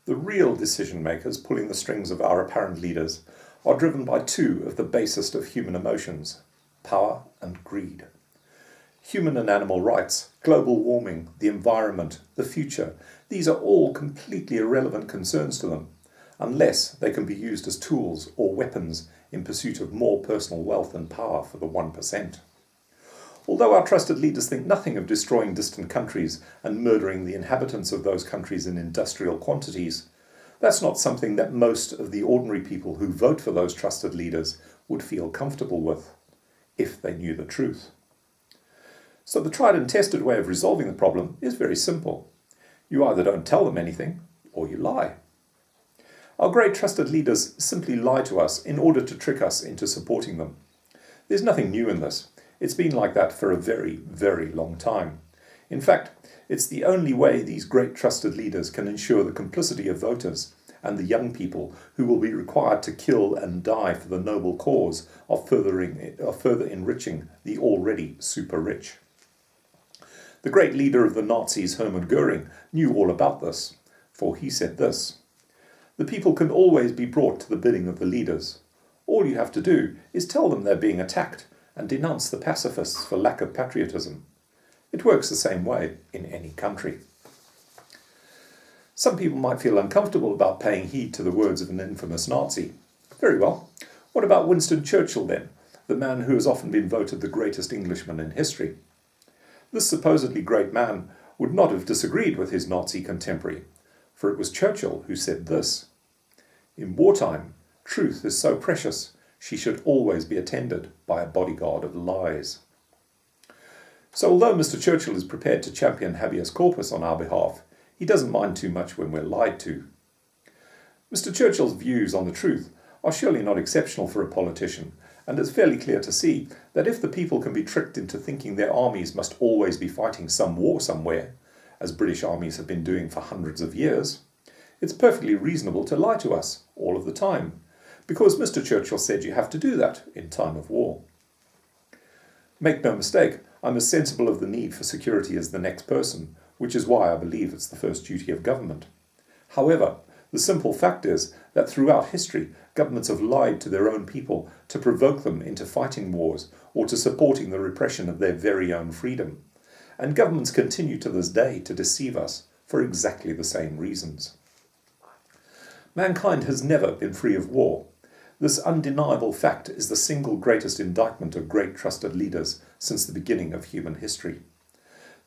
The real decision makers pulling the strings of our apparent leaders are driven by two of the basest of human emotions: power and greed. Human and animal rights, global warming, the environment, the future, these are all completely irrelevant concerns to them, unless they can be used as tools or weapons in pursuit of more personal wealth and power for the 1%. Although our trusted leaders think nothing of destroying distant countries and murdering the inhabitants of those countries in industrial quantities, that's not something that most of the ordinary people who vote for those trusted leaders would feel comfortable with, if they knew the truth. So the tried and tested way of resolving the problem is very simple. You either don't tell them anything, or you lie. Our great trusted leaders simply lie to us in order to trick us into supporting them. There's nothing new in this. It's been like that for a very, very long time. In fact, it's the only way these great trusted leaders can ensure the complicity of voters and the young people who will be required to kill and die for the noble cause of further enriching the already super rich. The great leader of the Nazis, Hermann Göring, knew all about this, for he said this: "The people can always be brought to the bidding of the leaders. All you have to do is tell them they're being attacked and denounce the pacifists for lack of patriotism." It works the same way in any country. Some people might feel uncomfortable about paying heed to the words of an infamous Nazi. Very well. What about Winston Churchill then, the man who has often been voted the greatest Englishman in history? This supposedly great man would not have disagreed with his Nazi contemporary, for it was Churchill who said this: "In wartime, truth is so precious, she should always be attended by a bodyguard of lies." So although Mr. Churchill is prepared to champion habeas corpus on our behalf, he doesn't mind too much when we're lied to. Mr. Churchill's views on the truth are surely not exceptional for a politician, and it's fairly clear to see that if the people can be tricked into thinking their armies must always be fighting some war somewhere, as British armies have been doing for hundreds of years, it's perfectly reasonable to lie to us all of the time, because Mr. Churchill said you have to do that in time of war. Make no mistake, I'm as sensible of the need for security as the next person, which is why I believe it's the first duty of government. However, the simple fact is that throughout history, governments have lied to their own people to provoke them into fighting wars or to supporting the repression of their very own freedom. And governments continue to this day to deceive us for exactly the same reasons. Mankind has never been free of war. This undeniable fact is the single greatest indictment of great trusted leaders since the beginning of human history.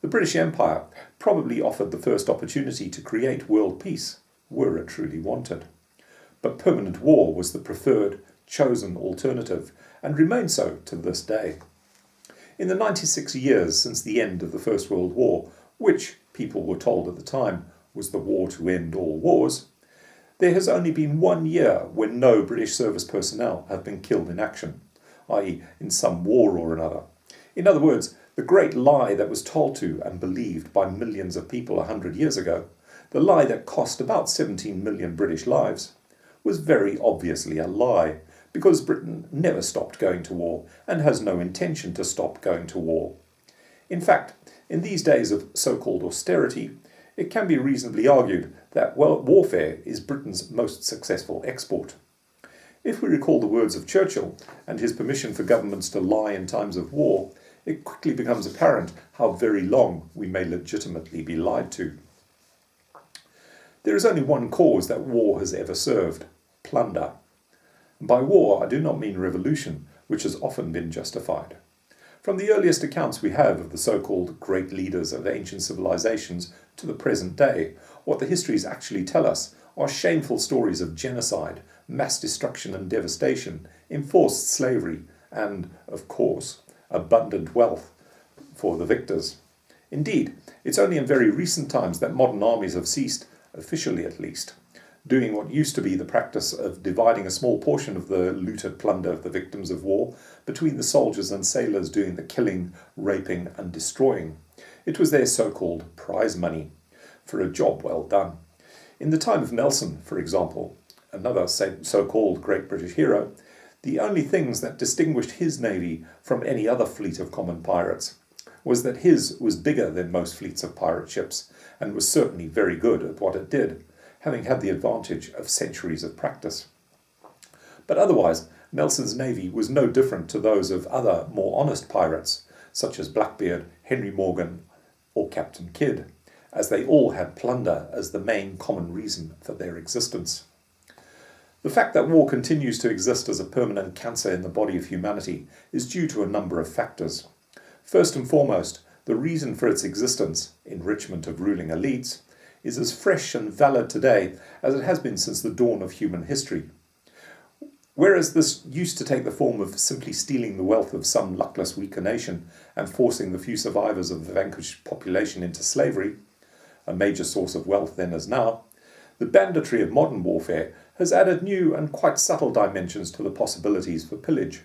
The British Empire probably offered the first opportunity to create world peace, were it truly wanted. But permanent war was the preferred, chosen alternative, and remains so to this day. In the 96 years since the end of the First World War, which, people were told at the time, was the war to end all wars, there has only been 1 year when no British service personnel have been killed in action, i.e. in some war or another. In other words, the great lie that was told to and believed by millions of people 100 years ago, the lie that cost about 17 million British lives, was very obviously a lie, because Britain never stopped going to war and has no intention to stop going to war. In fact, in these days of so-called austerity, it can be reasonably argued that warfare is Britain's most successful export. If we recall the words of Churchill and his permission for governments to lie in times of war, it quickly becomes apparent how very long we may legitimately be lied to. There is only one cause that war has ever served: plunder. And by war I do not mean revolution, which has often been justified. From the earliest accounts we have of the so-called great leaders of ancient civilizations to the present day, what the histories actually tell us are shameful stories of genocide, mass destruction and devastation, enforced slavery, and, of course, abundant wealth for the victors. Indeed, it's only in very recent times that modern armies have ceased, officially at least, doing what used to be the practice of dividing a small portion of the looted plunder of the victims of war between the soldiers and sailors doing the killing, raping and destroying. It was their so-called prize money for a job well done. In the time of Nelson, for example, another so-called great British hero, the only things that distinguished his navy from any other fleet of common pirates was that his was bigger than most fleets of pirate ships and was certainly very good at what it did, having had the advantage of centuries of practice. But otherwise, Nelson's navy was no different to those of other more honest pirates, such as Blackbeard, Henry Morgan, or Captain Kidd, as they all had plunder as the main common reason for their existence. The fact that war continues to exist as a permanent cancer in the body of humanity is due to a number of factors. First and foremost, the reason for its existence, enrichment of ruling elites, is as fresh and valid today as it has been since the dawn of human history. Whereas this used to take the form of simply stealing the wealth of some luckless weaker nation and forcing the few survivors of the vanquished population into slavery, a major source of wealth then as now, the banditry of modern warfare has added new and quite subtle dimensions to the possibilities for pillage.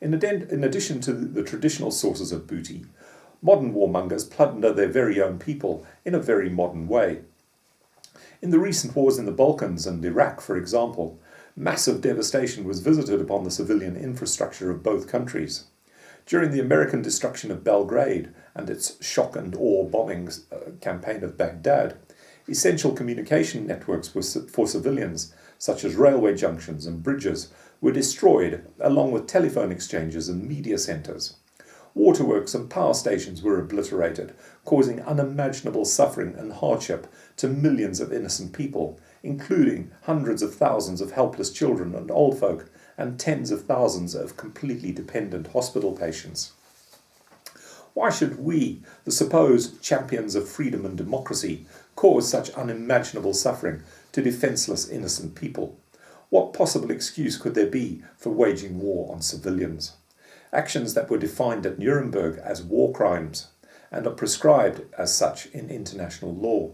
In addition to the traditional sources of booty, modern warmongers plunder their very own people in a very modern way. In the recent wars in the Balkans and Iraq, for example, massive devastation was visited upon the civilian infrastructure of both countries. During the American destruction of Belgrade and its shock and awe bombing campaign of Baghdad, essential communication networks for civilians, such as railway junctions and bridges, were destroyed, along with telephone exchanges and media centres. Waterworks and power stations were obliterated, causing unimaginable suffering and hardship to millions of innocent people, including hundreds of thousands of helpless children and old folk, and tens of thousands of completely dependent hospital patients. Why should we, the supposed champions of freedom and democracy, cause such unimaginable suffering to defenceless innocent people? What possible excuse could there be for waging war on civilians? Actions that were defined at Nuremberg as war crimes and are prescribed as such in international law.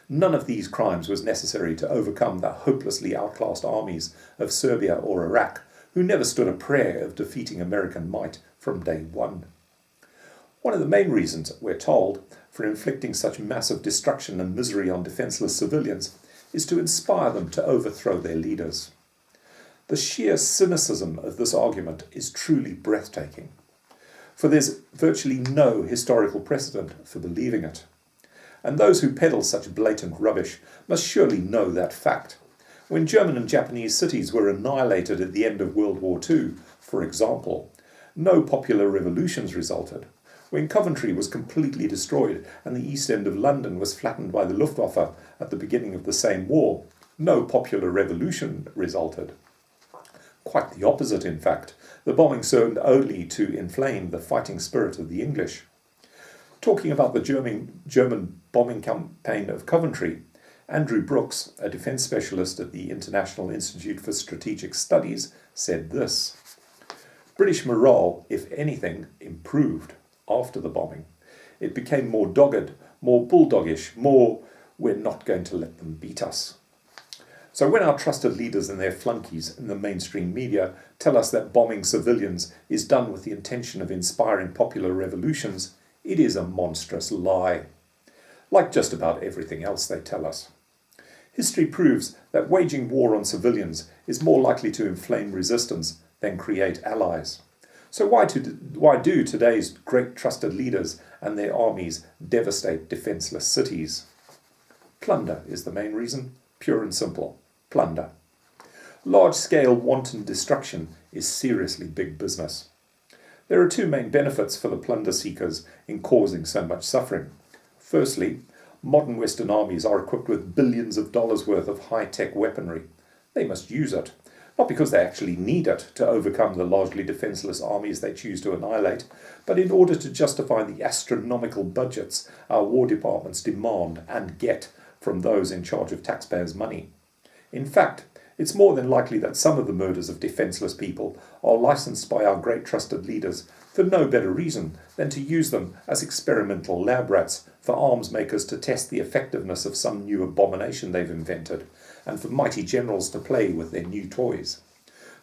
None of these crimes was necessary to overcome the hopelessly outclassed armies of Serbia or Iraq, who never stood a prayer of defeating American might from day one. One of the main reasons, we're told, for inflicting such massive destruction and misery on defenceless civilians is to inspire them to overthrow their leaders. The sheer cynicism of this argument is truly breathtaking, for there's virtually no historical precedent for believing it. And those who peddle such blatant rubbish must surely know that fact. When German and Japanese cities were annihilated at the end of World War II, for example, no popular revolutions resulted. When Coventry was completely destroyed and the East End of London was flattened by the Luftwaffe at the beginning of the same war, no popular revolution resulted. Quite the opposite, in fact. The bombing served only to inflame the fighting spirit of the English. Talking about the German bombing campaign of Coventry, Andrew Brooks, a defence specialist at the International Institute for Strategic Studies, said this: British morale, if anything, improved after the bombing. It became more dogged, more bulldogish, more, we're not going to let them beat us. So when our trusted leaders and their flunkies in the mainstream media tell us that bombing civilians is done with the intention of inspiring popular revolutions, it is a monstrous lie, like just about everything else they tell us. History proves that waging war on civilians is more likely to inflame resistance than create allies. So why do today's great trusted leaders and their armies devastate defenceless cities? Plunder is the main reason, pure and simple. Plunder. Large-scale wanton destruction is seriously big business. There are two main benefits for the plunder seekers in causing so much suffering. Firstly, modern Western armies are equipped with billions of dollars worth of high-tech weaponry. They must use it, not because they actually need it to overcome the largely defenceless armies they choose to annihilate, but in order to justify the astronomical budgets our war departments demand and get from those in charge of taxpayers' money. In fact, it's more than likely that some of the murders of defenceless people are licensed by our great trusted leaders for no better reason than to use them as experimental lab rats for arms makers to test the effectiveness of some new abomination they've invented, and for mighty generals to play with their new toys.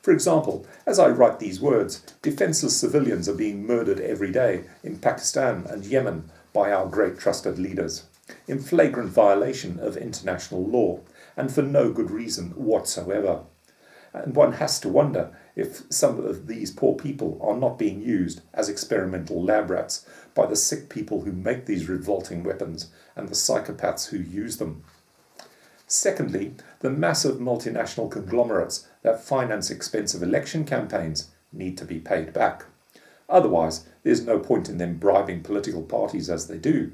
For example, as I write these words, defenceless civilians are being murdered every day in Pakistan and Yemen by our great trusted leaders, in flagrant violation of international law, and for no good reason whatsoever. And one has to wonder if some of these poor people are not being used as experimental lab rats by the sick people who make these revolting weapons and the psychopaths who use them. Secondly, the massive multinational conglomerates that finance expensive election campaigns need to be paid back. Otherwise, there's no point in them bribing political parties as they do.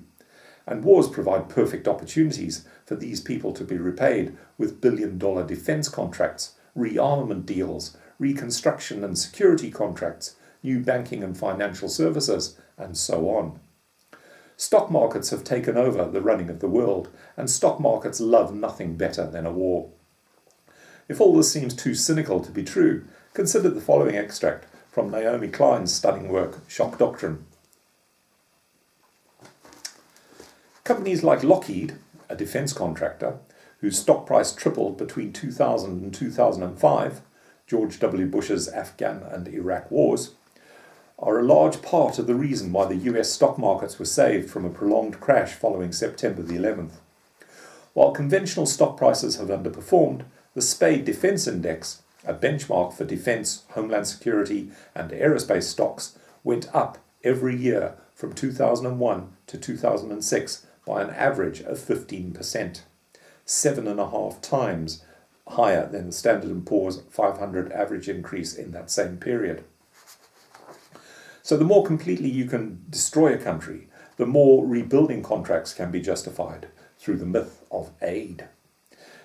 And wars provide perfect opportunities for these people to be repaid with billion-dollar defense contracts, rearmament deals, reconstruction and security contracts, new banking and financial services, and so on. Stock markets have taken over the running of the world, and stock markets love nothing better than a war. If all this seems too cynical to be true, consider the following extract from Naomi Klein's stunning work, Shock Doctrine. Companies like Lockheed, a defense contractor, whose stock price tripled between 2000 and 2005, George W. Bush's Afghan and Iraq wars, are a large part of the reason why the US stock markets were saved from a prolonged crash following September the 11th. While conventional stock prices have underperformed, the SPADE Defense Index, a benchmark for defense, homeland security, and aerospace stocks, went up every year from 2001 to 2006 by an average of 15%, 7.5 times higher than the Standard & Poor's 500 average increase in that same period. So the more completely you can destroy a country, the more rebuilding contracts can be justified through the myth of aid.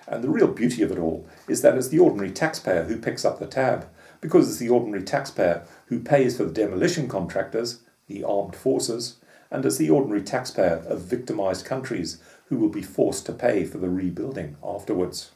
And the real beauty of it all is that it's the ordinary taxpayer who picks up the tab, because it's the ordinary taxpayer who pays for the demolition contractors, the armed forces, and it's the ordinary taxpayer of victimized countries who will be forced to pay for the rebuilding afterwards.